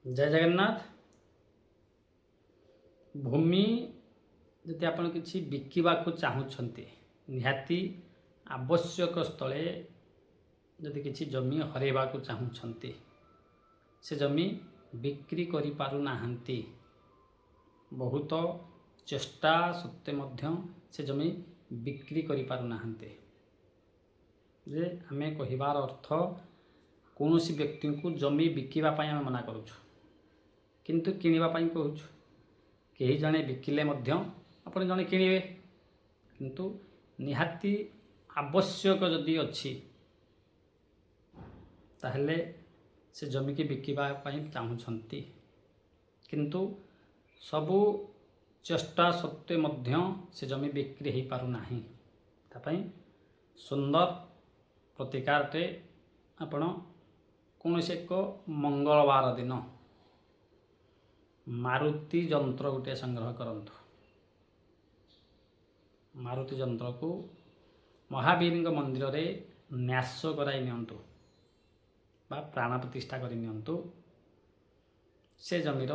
जय जगन्नाथ। भूमि जदि आपण किसी बिकिबा को चाहूँगी निहाती आवश्यक स्थले जदि किसी जमी हरेबा को चाहूँगी से जमी बिक्री करि पारु नाहंती। बहुत चेष्टा सत्वे मध्य से जमी बिक्री करि पारु नाहंती। जे आमे कहिबार अर्थ कौन सी व्यक्ति को जमी बिकिबा पई आमे मना करूछु किंतु किनिबा पई कहूछु। कहीं जड़े बिकिले मध्य आपण जड़े किनिबे किंतु निहाती आवश्यक जदि अच्छी ताहले से जमी की बिकिबा पई चाहूछंती किंतु सबु चेष्टा सत्वे मध्य से जमी बिक्री हो पारु नाही। तापई सुंदर प्रतिकारटे आपण कौन से एक मंगलवार दिन मारुति जंत्र गोटे संग्रह करंतु। मारुति जंत्र को महावीर मंदिर रे न्यास कराई नियंतु बा प्राण प्रतिष्ठा करि नियंतु। से जमीर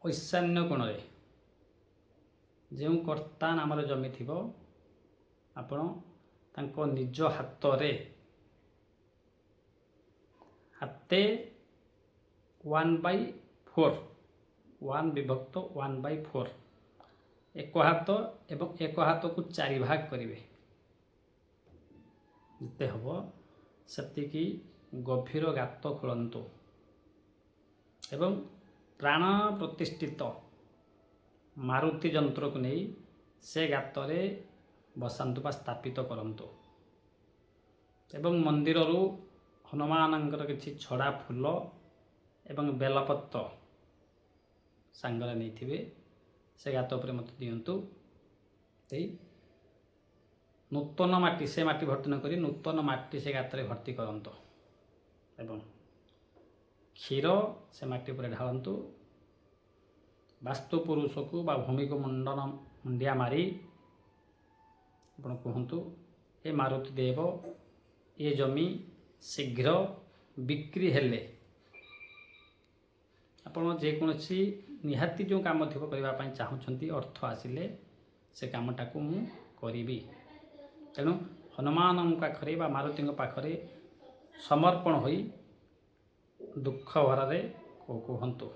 ईशान्य कोण रे जो कर्ता नाम जमी थिबो आपण तांको निज हाथ रे हाते 1/4 1 विभक्त 1/4 एक हाथ एवं एक हाथ को 4 भाग करेंगे। जिते हम से गभीर गात खोलतु एवं प्राण प्रतिष्ठित मारुति जंत्र को नहीं से गात बसातु बा स्थापित करंतु एवं मंदिर रु हनुमानंकर किछि छड़ा फूल एवं बेलपत्र सांगरे नहीं थिबे से गात उपरे मत दियंतु। नूतन माटी से माटी भर्ती न करी नूतन माटी से गात भर्ती करंतु एवं क्षीर से माटी पर ढालंतु। वास्तु पुरुष को बा भूमि को मुंडिया मारी आपण कहतु ए मारुति देव ये जमी शीघ्र बिक्री हेले आपण जेकोसी निहाती जो काम थी करने चाहूँगी अर्थ आसिले से कामटा को मु करी। तेणु हनुमान पाखरे बा मारुति पाखरे समर्पण होई दुख भरे कहतु।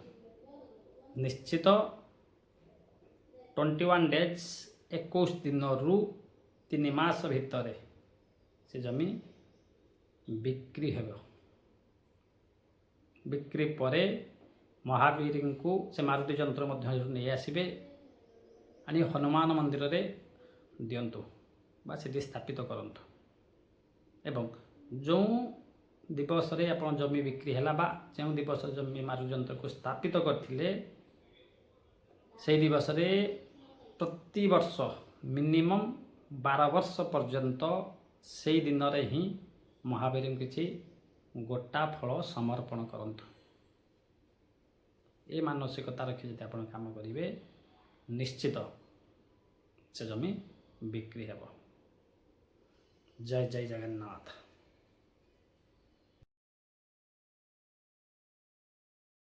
निश्चित 21 डेज 21 दिन रु 3 मास भितर से जमी बिक्री हेबो। बिक्री परे महावीर को से मारुति जंत्र नहीं आसबे आनी हनुमान मंदिर रे दियंतु बा से स्थापित करंतु एवं जो दिवस रे आपण जमी बिक्री हैला बा जो दिवस जमी मारुति जंत्र को स्थापित करथिले से दिवस रे प्रति वर्ष मिनिमम 12 वर्ष पर्यंत से दिन रे ही महावीर किछि गोटा फल समर्पण करंतु। ये मानसिकता रखी जब आप काम करेंगे निश्चित से जमी बिक्री हेब। जय जय जगन्नाथ।